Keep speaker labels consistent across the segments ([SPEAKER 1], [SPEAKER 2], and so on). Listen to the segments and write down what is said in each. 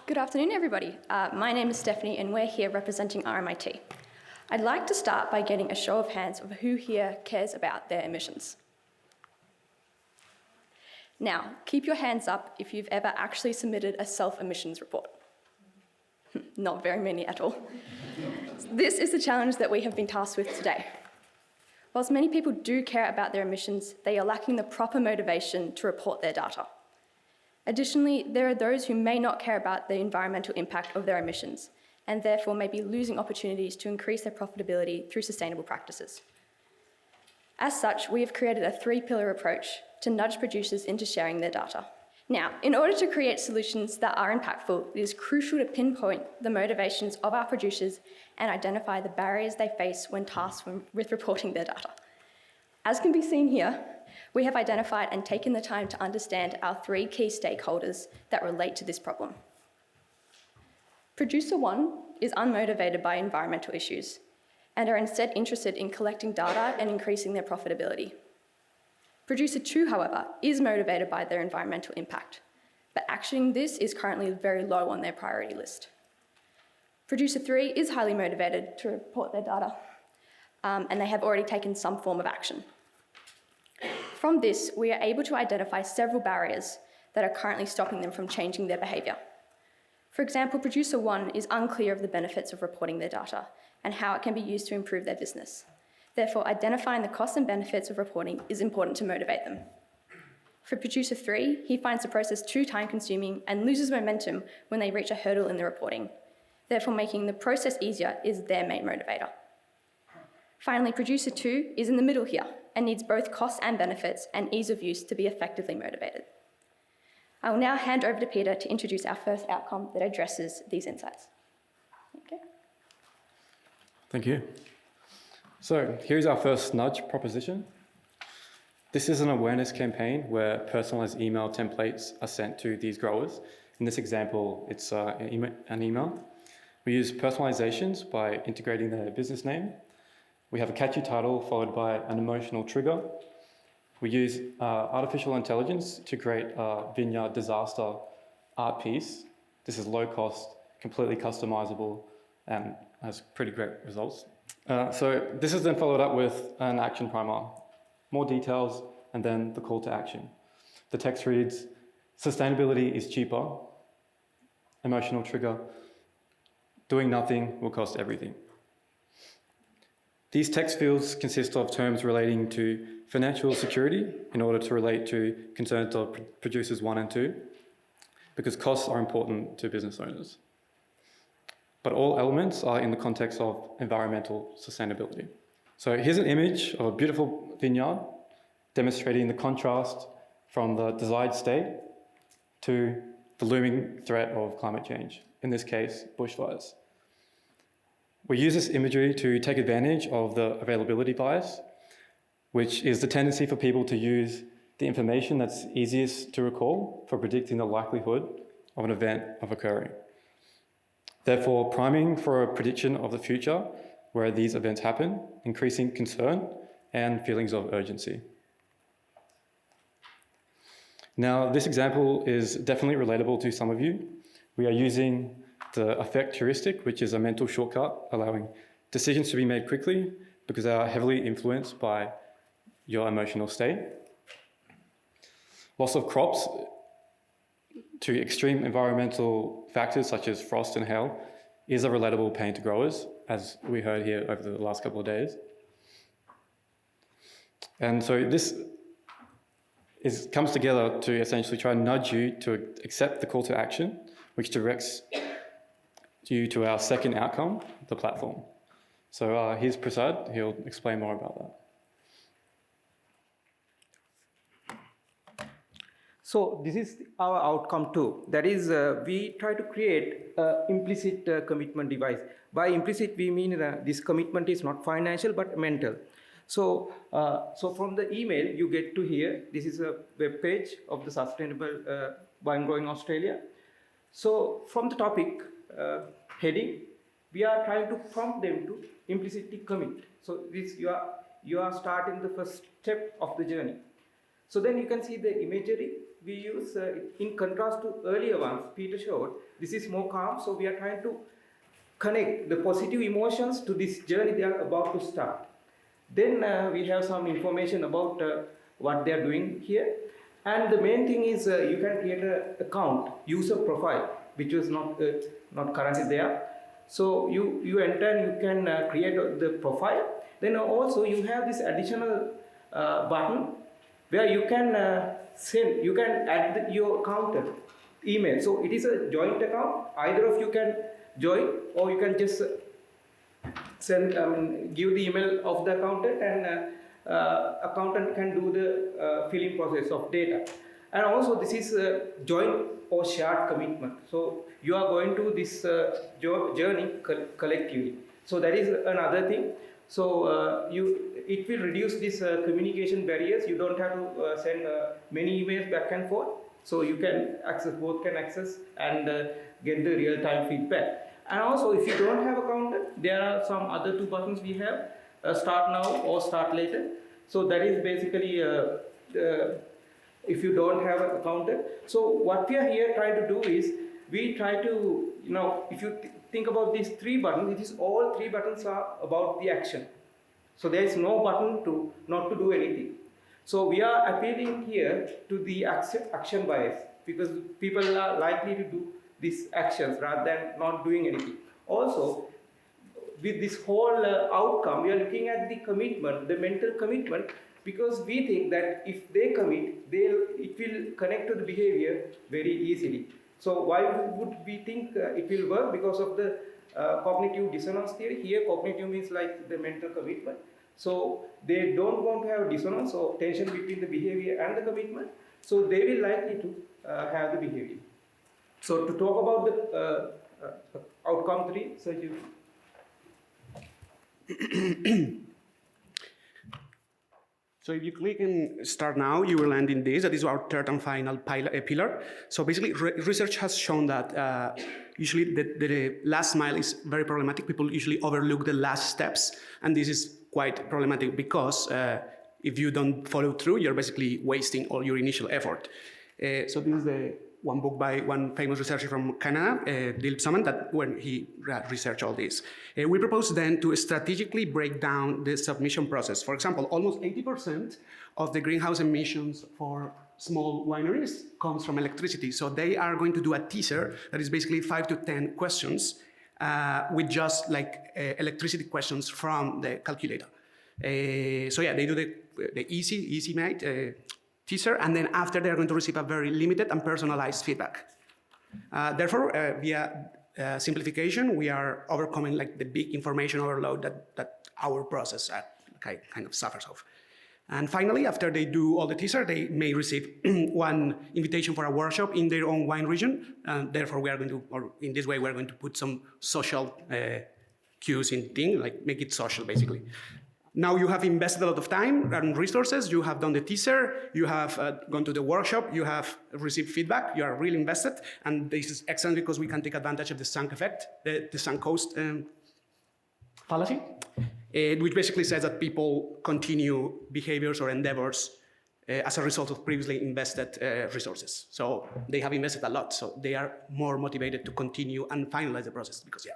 [SPEAKER 1] Good afternoon, everybody. My name is Stephanie, and we're here representing RMIT. I'd like to start by getting a show of hands of who here cares about their emissions. Now, keep your hands up if you've ever actually submitted a self-emissions report. Not very many at all. This is the challenge that we have been tasked with today. Whilst many people do care about their emissions, they are lacking the proper motivation to report their data. Additionally, there are those who may not care about the environmental impact of their emissions, and therefore may be losing opportunities to increase their profitability through sustainable practices. As such, we have created a three-pillar approach to nudge producers into sharing their data. Now, in order to create solutions that are impactful, it is crucial to pinpoint the motivations of our producers and identify the barriers they face when tasked with reporting their data. As can be seen here, we have identified and taken the time to understand our three key stakeholders that relate to this problem. Producer 1 is unmotivated by environmental issues and are instead interested in collecting data and increasing their profitability. Producer 2, however, is motivated by their environmental impact, but actioning this is currently very low on their priority list. Producer 3 is highly motivated to report their data, and they have already taken some form of action. From this, we are able to identify several barriers that are currently stopping them from changing their behaviour. For example, Producer 1 is unclear of the benefits of reporting their data and how it can be used to improve their business. Therefore, identifying the costs and benefits of reporting is important to motivate them. For Producer 3, he finds the process too time-consuming and loses momentum when they reach a hurdle in the reporting. Therefore, making the process easier is their main motivator. Finally, Producer 2 is in the middle here and needs both costs and benefits and ease of use to be effectively motivated. I will now hand over to Pieter to introduce our first outcome that addresses these insights. Okay.
[SPEAKER 2] Thank you. So here's our first nudge proposition. This is an awareness campaign where personalized email templates are sent to these growers. In this example, it's an email. We use personalizations by integrating their business name. We have a catchy title followed by an emotional trigger. We use artificial intelligence to create a vineyard disaster art piece. This is low cost, completely customizable, and has pretty great results. So this is then followed up with an action primer, more details, and then the call to action. The text reads, "Sustainability is cheaper." Emotional trigger, "Doing nothing will cost everything." These text fields consist of terms relating to financial security in order to relate to concerns of producers 1 and 2, because costs are important to business owners. But all elements are in the context of environmental sustainability. So here's an image of a beautiful vineyard demonstrating the contrast from the desired state to the looming threat of climate change, in this case, bushfires. We use this imagery to take advantage of the availability bias, which is the tendency for people to use the information that's easiest to recall for predicting the likelihood of an event of occurring. Therefore, priming for a prediction of the future where these events happen, increasing concern and feelings of urgency. Now, this example is definitely relatable to some of you. We are using the affect heuristic, which is a mental shortcut allowing decisions to be made quickly because they are heavily influenced by your emotional state. Loss of crops to extreme environmental factors such as frost and hail is a relatable pain to growers, as we heard here over the last couple of days. And so this comes together to essentially try and nudge you to accept the call to action, which directs you to our second outcome, the platform. So here's Prasad, he'll explain more about that.
[SPEAKER 3] So this is our outcome too. That is, we try to create an implicit commitment device. By implicit, we mean this commitment is not financial but mental. So, from the email you get to here, this is a web page of the Sustainable Wine Growing Australia. So from the topic heading, we are trying to prompt them to implicitly commit. So this you are starting the first step of the journey. So then you can see the imagery we use in contrast to earlier ones Pieter showed. This is more calm, so we are trying to connect the positive emotions to this journey they are about to start. Then we have some information about what they are doing here. And the main thing is you can create an account, user profile, which was not currently there. So you enter and you can create the profile. Then also you have this additional button where you can add your account email. So it is a joint account. Either of you can join, or you can just give the email of the accountant, and accountant can do the filling process of data. And also this is joint or shared commitment. So you are going to this journey collectively. So that is another thing. So it will reduce this communication barriers. You don't have to send many emails back and forth. So you can access, both can access and get the real-time feedback. And also, if you don't have accountant, there are some other two buttons we have, start now or start later. So that is basically if you don't have an accountant. So what we are here trying to do is, we try to, if you think about these three buttons, it is all three buttons are about the action. So there is no button to not to do anything. So we are appealing here to the action bias, because people are likely to do these actions rather than not doing anything. Also, with this whole outcome, we are looking at the commitment, the mental commitment, because we think that if they commit, it will connect to the behavior very easily. So why would we think it will work? Because of the cognitive dissonance theory. Here, cognitive means like the mental commitment. So they don't want to have dissonance or tension between the behavior and the commitment. So they will likely to have the behavior. So to talk about the outcome 3, Sergio.
[SPEAKER 4] So if you click and start now, you will land in this. That is our third and final pillar. So basically, research has shown that usually the last mile is very problematic. People usually overlook the last steps, and this is quite problematic because if you don't follow through, you're basically wasting all your initial effort. So this is the one book by one famous researcher from Canada, Dilip Saman, that when he researched all this. We propose then to strategically break down the submission process. For example, almost 80% of the greenhouse emissions for small wineries comes from electricity. So they are going to do a teaser that is basically 5 to 10 questions with just like electricity questions from the calculator. So yeah, they do the easy mate teaser, and then after they're going to receive a very limited and personalized feedback. Therefore, via simplification, we are overcoming like the big information overload that our process kind of suffers of. And finally, after they do all the teaser, they may receive one invitation for a workshop in their own wine region. And therefore, we are going to, or in this way, we're going to put some social cues in thing, like make it social, basically. Now you have invested a lot of time and resources, you have done the teaser, you have gone to the workshop, you have received feedback, you are really invested, and this is excellent because we can take advantage of the sunk effect, the sunk cost fallacy, which basically says that people continue behaviors or endeavors as a result of previously invested resources. So they have invested a lot, so they are more motivated to continue and finalize the process because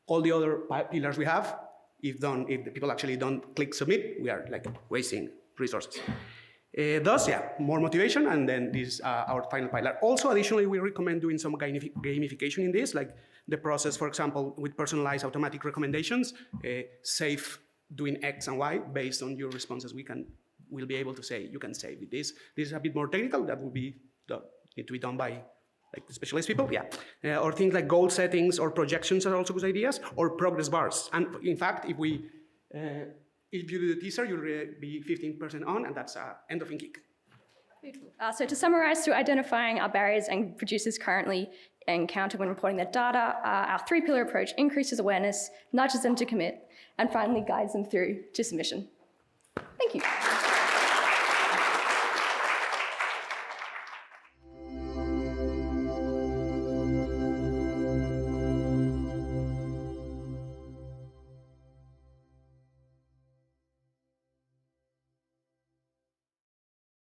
[SPEAKER 4] all the other pillars we have, if the people actually don't click submit, we are like wasting resources. Thus, more motivation, and then this is our final pillar. Also, additionally, we recommend doing some gamification in this, like the process, for example, with personalized automatic recommendations, save doing X and Y based on your responses. We'll be able to say you can save with this. This is a bit more technical. That will be need to be done by like specialized people, or things like goal settings or projections are also good ideas, or progress bars. And in fact, if you do the teaser, you'll be 15% on, and that's end of in kick.
[SPEAKER 1] Beautiful. So to summarize, through identifying our barriers and producers currently encounter when reporting their data, our 3-pillar approach increases awareness, nudges them to commit, and finally guides them through to submission. Thank you.